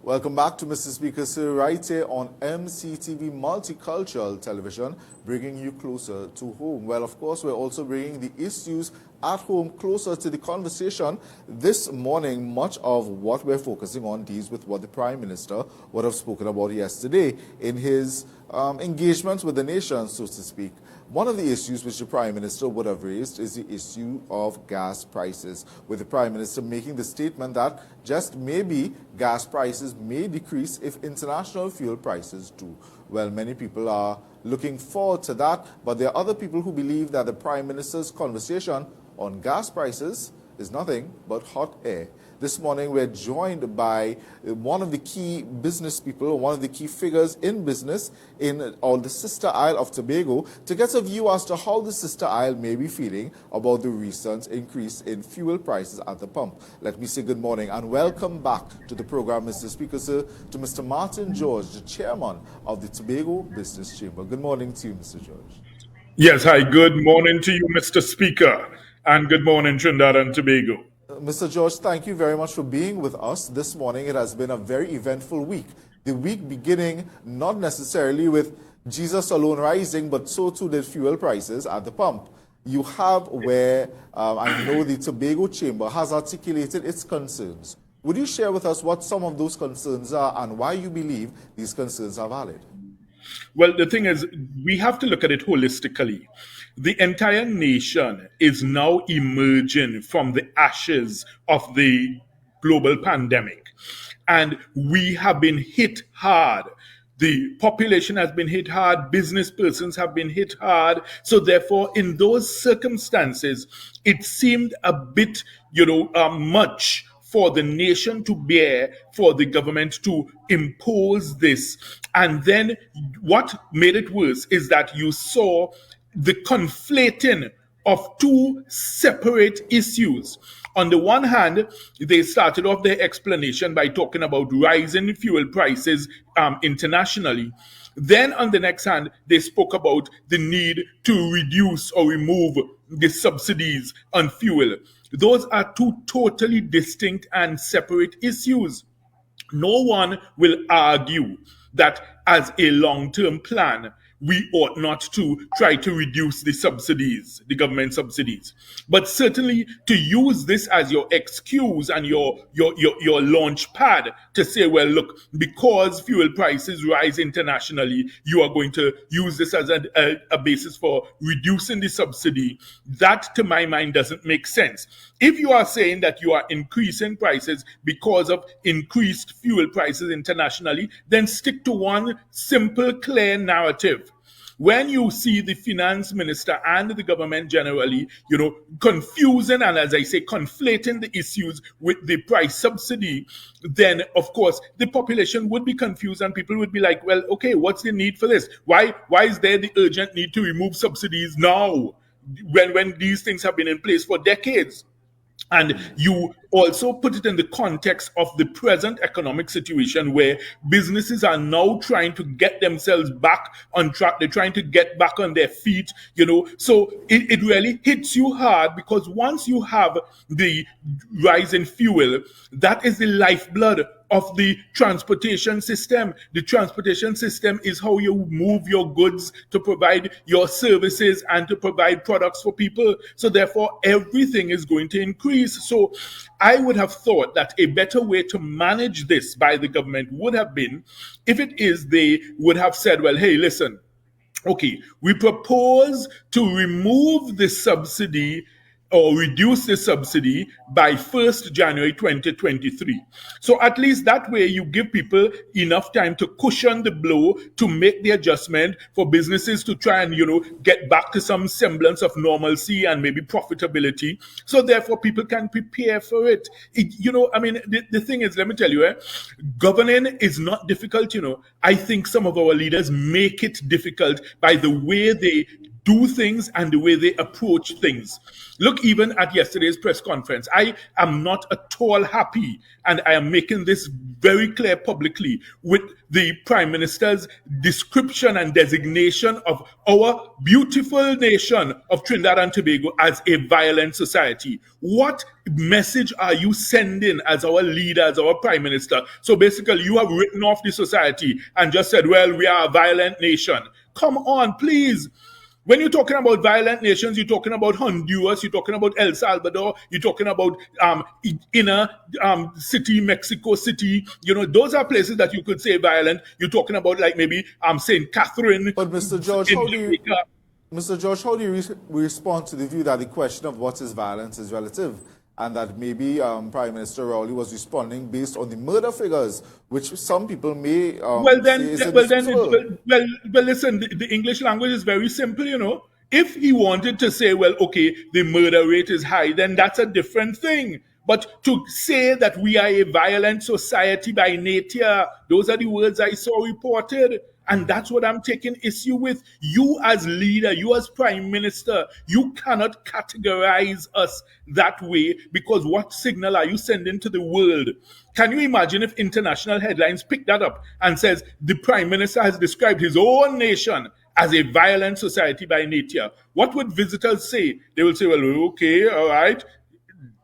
Welcome back to Mr. Speaker, sir, right here on MCTV Multicultural Television, bringing you closer to home. Well, of course, we're also bringing the issues at home closer to the conversation. This morning, much of what we're focusing on deals with what the Prime Minister would have spoken about yesterday in his engagements with the nation, so to speak. One of the issues which the Prime Minister would have raised is the issue of gas prices, with the Prime Minister making the statement that just maybe gas prices may decrease if international fuel prices do. Well, many people are looking forward to that, but there are other people who believe that the Prime Minister's conversation on gas prices is nothing but hot air. This morning, we're joined by one of the key business people, one of the key figures in business in the sister isle of Tobago, to get a view as to how the sister isle may be feeling about the recent increase in fuel prices at the pump. Let me say good morning and welcome back to the program, Mr. Speaker, sir, to Mr. Martin George, the chairman of the Tobago Business Chamber. Good morning to you, Mr. George. Yes, hi, good morning to you, Mr. Speaker, and good morning, Trinidad and Tobago. Mr. George, thank you very much for being with us this morning. It has been a very eventful week. The week beginning not necessarily with Jesus alone rising, but so too did fuel prices at the pump. You have where I know the Tobago Chamber has articulated its concerns. Would you share with us what some of those concerns are and why you believe these concerns are valid? Well, the thing is, we have to look at it holistically. The entire nation is now emerging from the ashes of the global pandemic. And we have been hit hard. The population has been hit hard. Business persons have been hit hard. So therefore, in those circumstances, it seemed a bit, much for the nation to bear, for the government to impose this. And then what made it worse is that you saw the conflating of two separate issues. On the one hand, they started off their explanation by talking about rising fuel prices internationally. Then on the next hand, they spoke about the need to reduce or remove the subsidies on fuel. Those are two totally distinct and separate issues. No one will argue that as a long-term plan, we ought not to try to reduce the subsidies, the government subsidies. But certainly to use this as your excuse and your launch pad to say, well, look, because fuel prices rise internationally, you are going to use this as a basis for reducing the subsidy. That, to my mind, doesn't make sense. If you are saying that you are increasing prices because of increased fuel prices internationally, then stick to one simple, clear narrative. When you see the finance minister and the government generally, confusing and, as I say, conflating the issues with the price subsidy, then of course the population would be confused and people would be like, well, okay, what's the need for this? Why is there the urgent need to remove subsidies now when these things have been in place for decades? And you also put it in the context of the present economic situation where businesses are now trying to get themselves back on track. They're trying to get back on their feet, So it really hits you hard because once you have the rise in fuel, that is the lifeblood of the transportation system. The transportation system is how you move your goods to provide your services and to provide products for people. So therefore, everything is going to increase. So I would have thought that a better way to manage this by the government would have been, if it is, they would have said, well, hey, listen, okay, we propose to remove the subsidy or reduce the subsidy by 1st January 2023. So at least that way you give people enough time to cushion the blow, to make the adjustment for businesses to try and, get back to some semblance of normalcy and maybe profitability. So therefore people can prepare for it. The thing is, let me tell you, governing is not difficult, I think some of our leaders make it difficult by the way they do things and the way they approach things. Look, even at yesterday's press conference, I am not at all happy, and I am making this very clear publicly, with the Prime Minister's description and designation of our beautiful nation of Trinidad and Tobago as a violent society. What message are you sending as our leader, as our Prime Minister? So basically, you have written off the society and just said, well, we are a violent nation. Come on, please. When you're talking about violent nations, you're talking about Honduras, you're talking about El Salvador, you're talking about inner city, Mexico City. Those are places that you could say violent. You're talking about like maybe St. Catherine. But Mr. George, in how do you, Jamaica. Mr. George, how do you respond to the view that the question of what is violence is relative, and that maybe Prime Minister Rowley was responding based on the murder figures, which some people may Well, say is indisputably? listen. The English language is very simple. If he wanted to say, well, okay, the murder rate is high, then that's a different thing. But to say that we are a violent society by nature, those are the words I saw reported. And that's what I'm taking issue with. You as leader, you as prime minister, you cannot categorize us that way, because what signal are you sending to the world? Can you imagine if international headlines pick that up and says the prime minister has described his own nation as a violent society by nature? What would visitors say? They will say, well, okay, all right,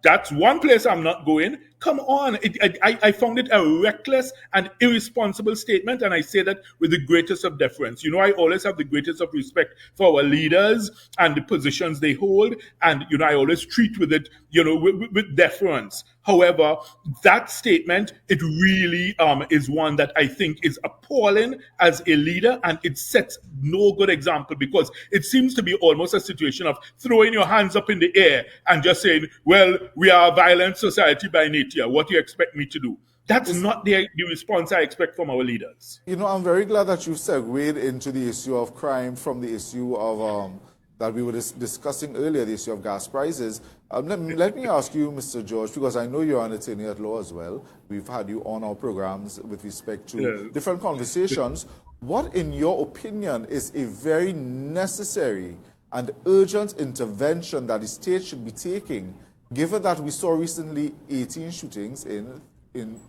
that's one place I'm not going. Come on. I found it a reckless and irresponsible statement, and I say that with the greatest of deference. I always have the greatest of respect for our leaders and the positions they hold, and, I always treat with it, with deference. However, that statement, it really is one that I think is appalling as a leader, and it sets no good example, because it seems to be almost a situation of throwing your hands up in the air and just saying, well, we are a violent society by nature. What do you expect me to do? That's not the response I expect from our leaders. I'm very glad that you've segued into the issue of crime from the issue of that we were discussing earlier, the issue of gas prices. Let me ask you, Mr. George, because I know you're an attorney at law as well. We've had you on our programs with respect to different conversations. What, in your opinion, is a very necessary and urgent intervention that the state should be taking, given that we saw recently 18 shootings in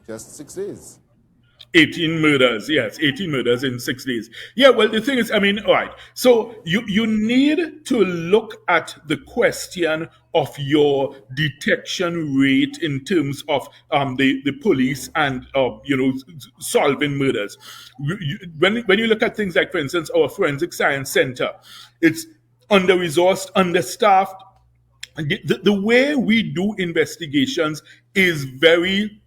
just 6 days? 18 murders, yes, 18 murders in 6 days. Yeah, well, the thing is, all right. So you need to look at the question of your detection rate in terms of the police and solving murders. When you look at things like, for instance, our Forensic Science Center, it's under-resourced, understaffed. The way we do investigations is very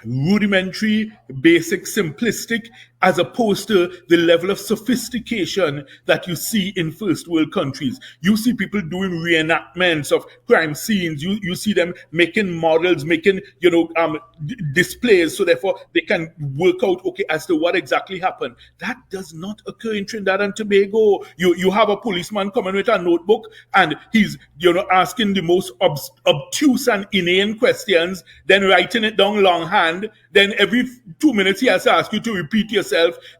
rudimentary, basic, simplistic, as opposed to the level of sophistication that you see in first world countries. You see people doing reenactments of crime scenes. You see them making models, making displays, so therefore they can work out as to what exactly happened. That does not occur in Trinidad and Tobago. You have a policeman coming with a notebook and he's asking the most obtuse and inane questions, then writing it down longhand. Then every 2 minutes he has to ask you to repeat yourself.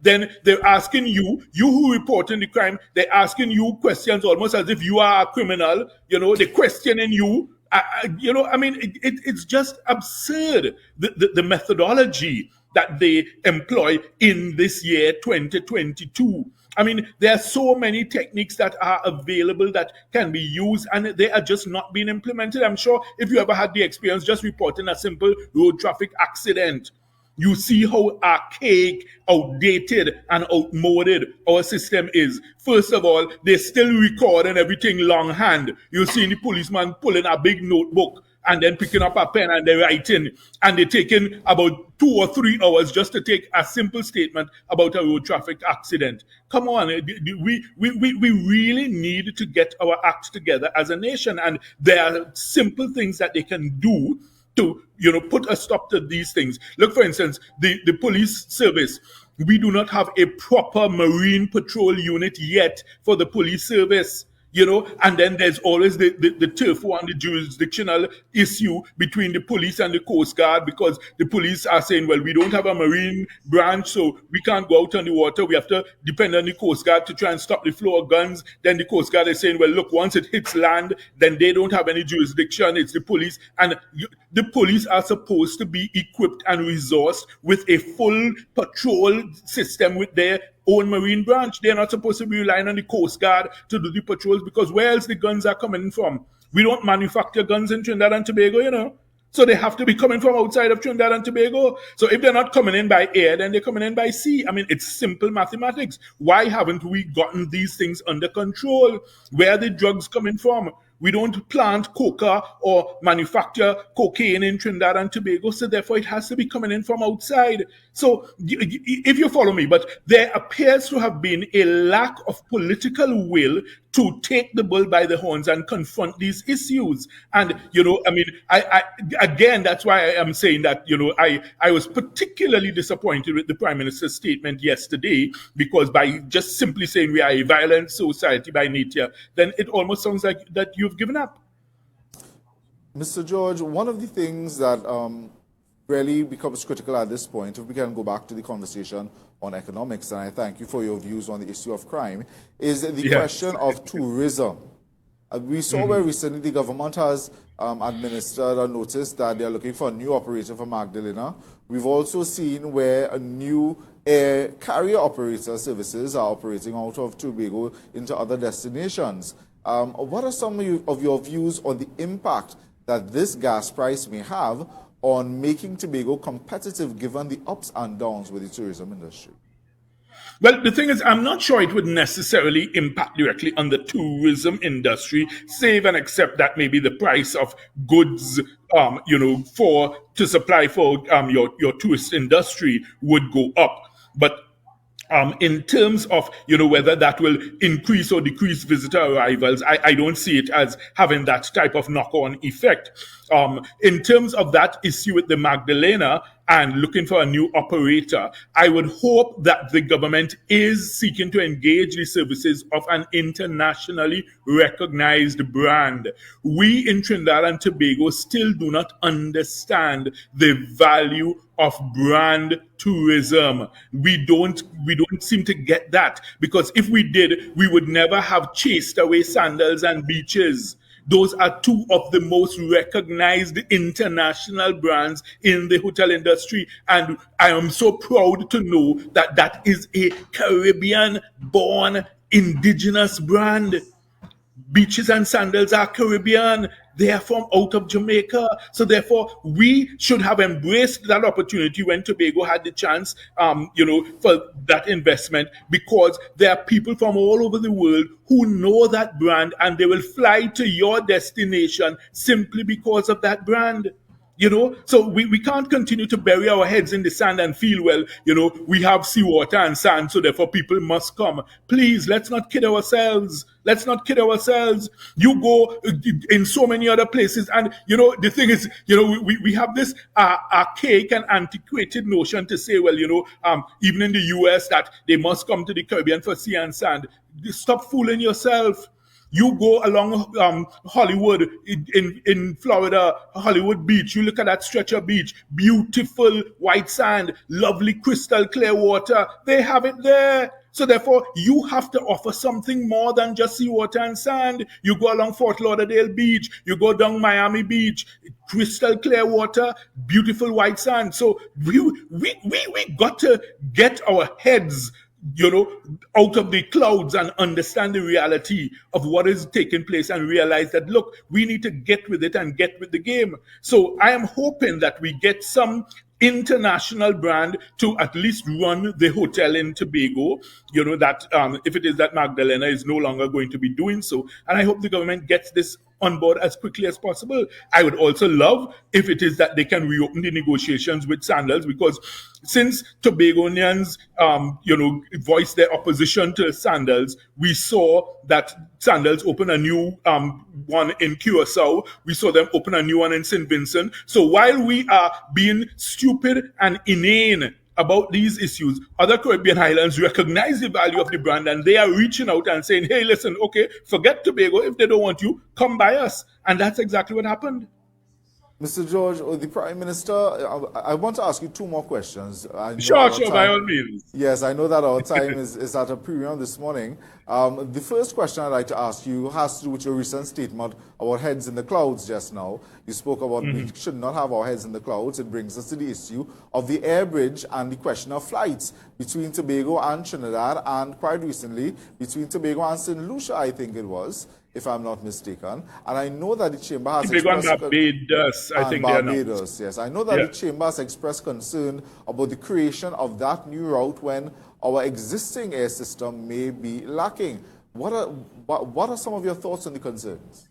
Then they're asking you who reporting the crime, they're asking you questions almost as if you are a criminal. They're questioning you. It's just absurd, the methodology that they employ in this year 2022. There are so many techniques that are available that can be used, and they are just not being implemented. I'm sure if you ever had the experience just reporting a simple road traffic accident, you see how archaic, outdated, and outmoded our system is. First of all, they're still recording everything longhand. You see the policeman pulling a big notebook and then picking up a pen and they're writing, and they're taking about 2 or 3 hours just to take a simple statement about a road traffic accident. Come on, we really need to get our act together as a nation, and there are simple things that they can do to put a stop to these things. Look, for instance, the police service. We do not have a proper marine patrol unit yet for the police service. And then there's always the turf war and the jurisdictional issue between the police and the Coast Guard, because the police are saying, well, we don't have a marine branch, so we can't go out on the water. We have to depend on the Coast Guard to try and stop the flow of guns. Then the Coast Guard is saying, well, look, once it hits land, then they don't have any jurisdiction. It's the police. And the police are supposed to be equipped and resourced with a full patrol system with their own marine branch. They're not supposed to be relying on the Coast Guard to do the patrols, because where else the guns are coming from? We don't manufacture guns in Trinidad and Tobago. So they have to be coming from outside of Trinidad and Tobago. So if they're not coming in by air, then they're coming in by sea. I mean, it's simple mathematics. Why haven't we gotten these things under control? Where are the drugs coming from? We don't plant coca or manufacture cocaine in Trinidad and Tobago, so therefore it has to be coming in from outside. So, if you follow me, but there appears to have been a lack of political will to take the bull by the horns and confront these issues. And, I mean, again, that's why I am saying that, I was particularly disappointed with the Prime Minister's statement yesterday, because by just simply saying we are a violent society by nature, then it almost sounds like that you've given up. Mr. George, one of the things that really becomes critical at this point, if we can go back to the conversation on economics, and I thank you for your views on the issue of crime, is the question of tourism. We saw where recently the government has administered a notice that they're looking for a new operator for Magdalena. We've also seen where a new air carrier operator services are operating out of Tobago into other destinations. What are some of your views on the impact that this gas price may have on making Tobago competitive, given the ups and downs with the tourism industry? Well, the thing is, I'm not sure it would necessarily impact directly on the tourism industry, save and except that maybe the price of goods, to supply for your tourist industry would go up. But in terms of whether that will increase or decrease visitor arrivals, I don't see it as having that type of knock-on effect. In terms of that issue with the Magdalena and looking for a new operator, I would hope that the government is seeking to engage the services of an internationally recognized brand. We in Trinidad and Tobago still do not understand the value of brand tourism. We don't seem to get that, because if we did, we would never have chased away sandals and beaches. Those are two of the most recognized international brands in the hotel industry. And I am so proud to know that that is a Caribbean-born indigenous brand. Beaches and sandals are Caribbean. They are from out of Jamaica. So therefore, we should have embraced that opportunity when Tobago had the chance, for that investment, because there are people from all over the world who know that brand, and they will fly to your destination simply because of that brand. So we can't continue to bury our heads in the sand and feel, well, we have seawater and sand, so therefore people must come. Please, let's not kid ourselves. Let's not kid ourselves. You go in so many other places, and the thing is, we have this archaic and antiquated notion to say, well, even in the US, that they must come to the Caribbean for sea and sand. Stop fooling yourself. You go along Hollywood in Florida, Hollywood Beach. You look at that stretch of beach, beautiful white sand, lovely crystal clear water. They have it there. So therefore, you have to offer something more than just seawater and sand. You go along Fort Lauderdale Beach, you go down Miami Beach, crystal clear water, beautiful white sand. So we got to get our heads out of the clouds and understand the reality of what is taking place, and realize that, look, we need to get with it and get with the game. So I am hoping that we get some international brand to at least run the hotel in Tobago, that if it is that Magdalena is no longer going to be doing so. And I hope the government gets this on board as quickly as possible. I would also love if it is that they can reopen the negotiations with Sandals, because since Tobagonians, voiced their opposition to Sandals, we saw that Sandals open a new one in Curacao. We saw them open a new one in St. Vincent. So while we are being stupid and inane about these issues, other Caribbean islands recognize the value of the brand and they are reaching out and saying, hey, listen, okay, forget Tobago. If they don't want you, come by us. And that's exactly what happened. Mr. George, the Prime Minister, I want to ask you two more questions. I know Sure, our sure, by time, all means. yes, I know that our time is at a premium this morning. The first question I'd like to ask you has to do with your recent statement about heads in the clouds just now. You spoke about we should not have our heads in the clouds. It brings us to the issue of the air bridge and the question of flights between Tobago and Trinidad, and quite recently between Tobago and St. Lucia, I think it was, if I'm not mistaken. And I know that the Chamber has Tobago and expressed... Barbados, I And think they announced. Barbados, yes. I know that Yeah. the Chamber has expressed concern about the creation of that new route when our existing air system may be lacking. What are some of your thoughts on the concerns?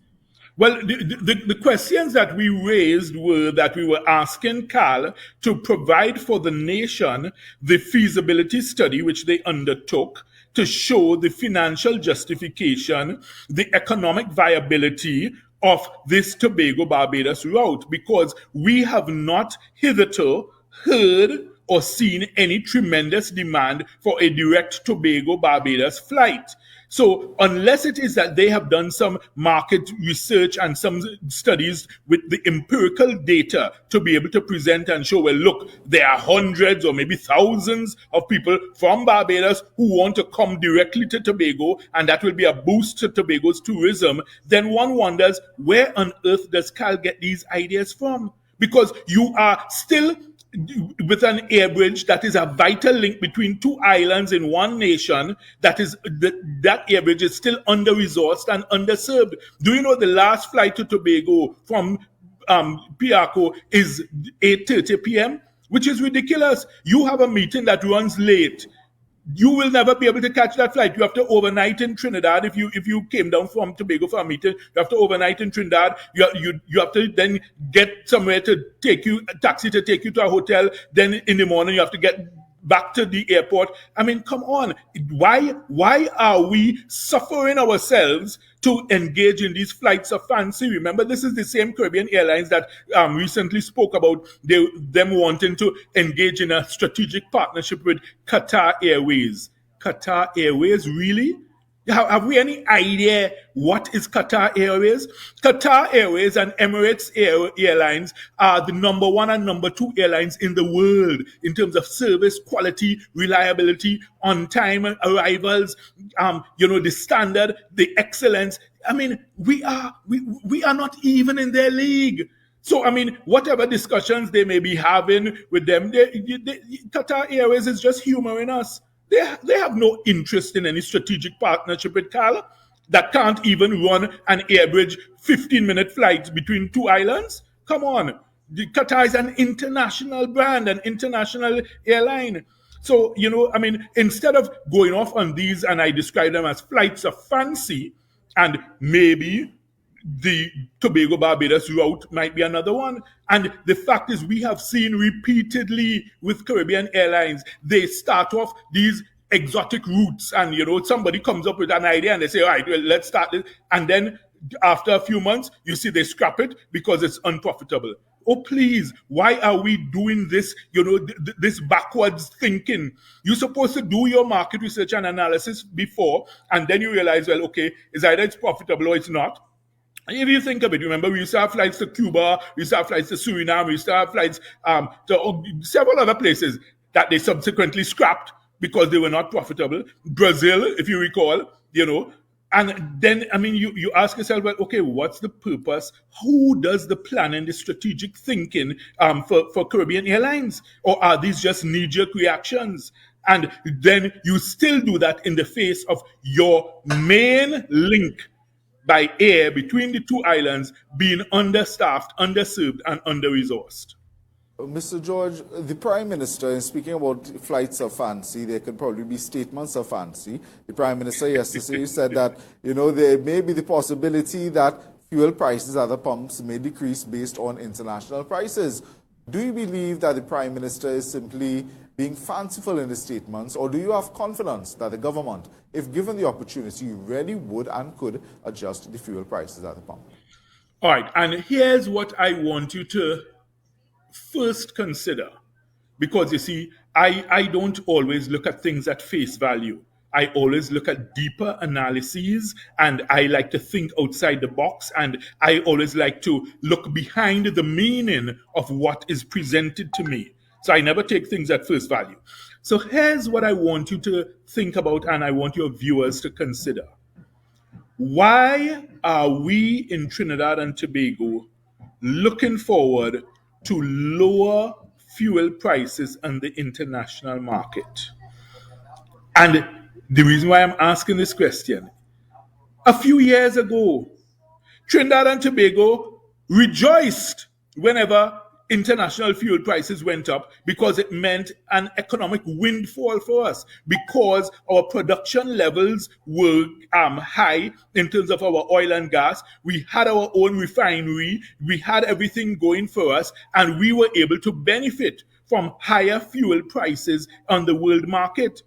Well, the questions that we raised were that we were asking CAL to provide for the nation the feasibility study which they undertook to show the financial justification, the economic viability of this Tobago Barbados route, because we have not hitherto heard or seen any tremendous demand for a direct Tobago Barbados flight. So, unless it is that they have done some market research and some studies with the empirical data to be able to present and show, well, look, there are hundreds or maybe thousands of people from Barbados who want to come directly to Tobago, and that will be a boost to Tobago's tourism, then one wonders, where on earth does Cal get these ideas from? Because you are still with an air bridge that is a vital link between two islands in one nation, that air bridge is still under resourced and underserved. Do you know the last flight to Tobago from Piarco is 8:30 p.m., which is ridiculous. You have a meeting that runs late, you will never be able to catch that flight. You have to overnight in Trinidad. If you came down from Tobago for a meeting, you have to overnight in Trinidad. You have to then get somewhere to take you a taxi to take you to a hotel. Then in the morning you have to get back to the airport. I mean, come on. Why are we suffering ourselves to engage in these flights of fancy? Remember, this is the same Caribbean Airlines that recently spoke about them wanting to engage in a strategic partnership with Qatar Airways. Qatar Airways, really? Have we any idea what is Qatar Airways? Qatar Airways and Emirates Airlines are the number one and number two airlines in the world in terms of service, quality, reliability, on-time arrivals, the standard, the excellence. I mean, we are not even in their league. So, I mean, whatever discussions they may be having with them, Qatar Airways is just humoring us. They have no interest in any strategic partnership with Cal that can't even run an air bridge 15-minute flight between two islands. Come on. Qatar is an international brand, an international airline. So, I mean, instead of going off on these, and I describe them as flights of fancy, and maybe the Tobago Barbados route might be another one. And the fact is, we have seen repeatedly with Caribbean Airlines, they start off these exotic routes, and somebody comes up with an idea and they say, all right, well, let's start this. And then after a few months, you see they scrap it because it's unprofitable. Oh, please, why are we doing this, this backwards thinking? You're supposed to do your market research and analysis before, and then you realize, well, okay, it's either it's profitable or it's not. If you think of it, remember, we used to have flights to Cuba, we used to have flights to Suriname, we used to have flights to several other places that they subsequently scrapped because they were not profitable. Brazil, if you recall, and then, I mean, you ask yourself, well, okay, what's the purpose? Who does the planning, the strategic thinking for Caribbean Airlines? Or are these just knee-jerk reactions? And then you still do that in the face of your main link by air between the two islands being understaffed, underserved, and under-resourced. Mr. George, the Prime Minister, in speaking about flights of fancy, there can probably be statements of fancy. The Prime Minister yesterday said that, there may be the possibility that fuel prices at the pumps may decrease based on international prices. Do you believe that the Prime Minister is simply being fanciful in his statements, or do you have confidence that the government, if given the opportunity, really would and could adjust the fuel prices at the pump? All right, and here's what I want you to first consider. because you see, I don't always look at things at face value. I always look at deeper analyses, and I like to think outside the box, and I always like to look behind the meaning of what is presented to me. So I never take things at first value. So here's what I want you to think about, and I want your viewers to consider. Why are we in Trinidad and Tobago looking forward to lower fuel prices on the international market? And the reason why I'm asking this question, a few years ago, Trinidad and Tobago rejoiced whenever international fuel prices went up because it meant an economic windfall for us, because our production levels were high in terms of our oil and gas. We had our own refinery, we had everything going for us, and we were able to benefit from higher fuel prices on the world market.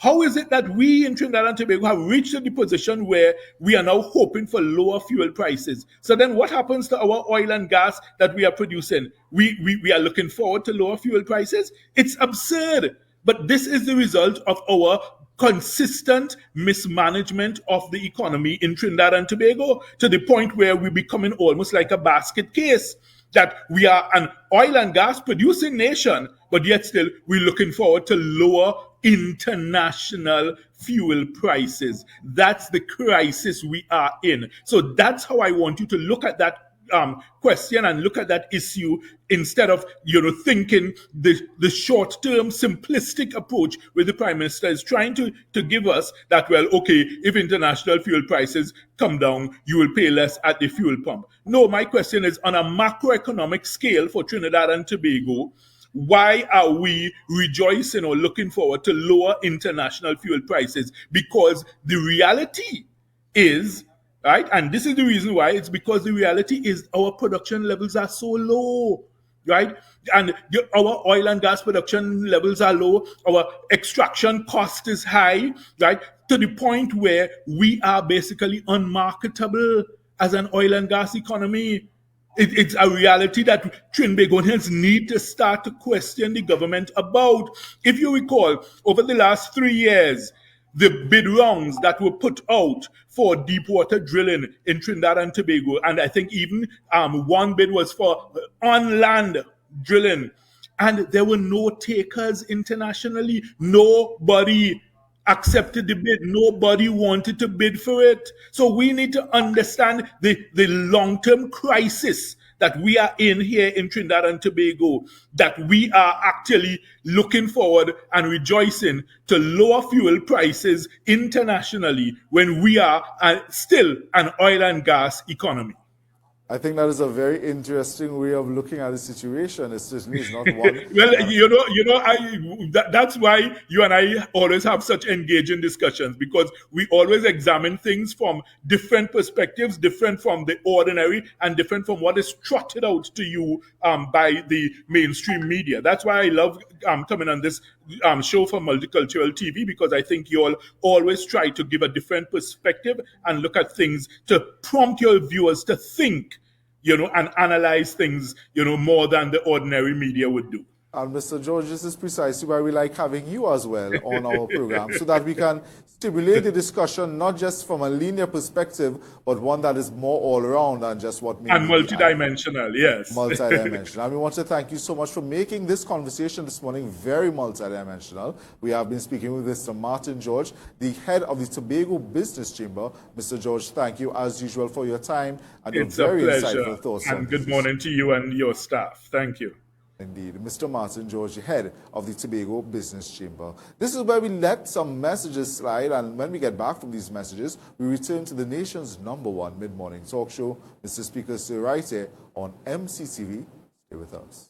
How is it that we in Trinidad and Tobago have reached the position where we are now hoping for lower fuel prices? So then what happens to our oil and gas that we are producing? We are looking forward to lower fuel prices? It's absurd. But this is the result of our consistent mismanagement of the economy in Trinidad and Tobago, to the point where we're becoming almost like a basket case, that we are an oil and gas producing nation, but yet still we're looking forward to lower international fuel prices. That's the crisis we are in. So that's how I want you to look at that question and look at that issue, instead of thinking the short-term simplistic approach where the Prime Minister is trying to give us that, well, okay, if international fuel prices come down, you will pay less at the fuel pump. No, my question is, on a macroeconomic scale for Trinidad and Tobago, why are we rejoicing or looking forward to lower international fuel prices? Because the reality is, right, and this is the reason why, it's because the reality is our production levels are so low, right? And our oil and gas production levels are low, our extraction cost is high, right, to the point where we are basically unmarketable as an oil and gas economy. It's a reality that Trinbagonians need to start to question the government about. If you recall, over the last 3 years, the bid rounds that were put out for deep water drilling in Trinidad and Tobago, and I think even one bid was for on land drilling, and there were no takers internationally. Nobody accepted the bid. Nobody wanted to bid for it. So we need to understand the long-term crisis that we are in here in Trinidad and Tobago, that we are actually looking forward and rejoicing to lower fuel prices internationally when we are still an oil and gas economy. I think that is a very interesting way of looking at the situation. It certainly is not one. Well, that's why you and I always have such engaging discussions, because we always examine things from different perspectives, different from the ordinary, and different from what is trotted out to you by the mainstream media. That's why I love coming on this show for Multicultural TV, because I think you all always try to give a different perspective and look at things to prompt your viewers to think, and analyze things, more than the ordinary media would do. And Mr. George, this is precisely why we like having you as well on our program, so that we can stimulate the discussion not just from a linear perspective, but one that is more all around than just what may and multidimensional, yes. Multidimensional. And we want to thank you so much for making this conversation this morning very multidimensional. We have been speaking with Mr. Martin George, the head of the Tobago Business Chamber. Mr. George, thank you as usual for your time and your very insightful thoughts. And good morning to you and your staff. Thank you. Indeed. Mr. Martin George, head of the Tobago Business Chamber. This is where we let some messages slide, and when we get back from these messages, we return to the nation's #1 mid-morning talk show. Mr. Speaker, Sir, right here on MCTV. Stay with us.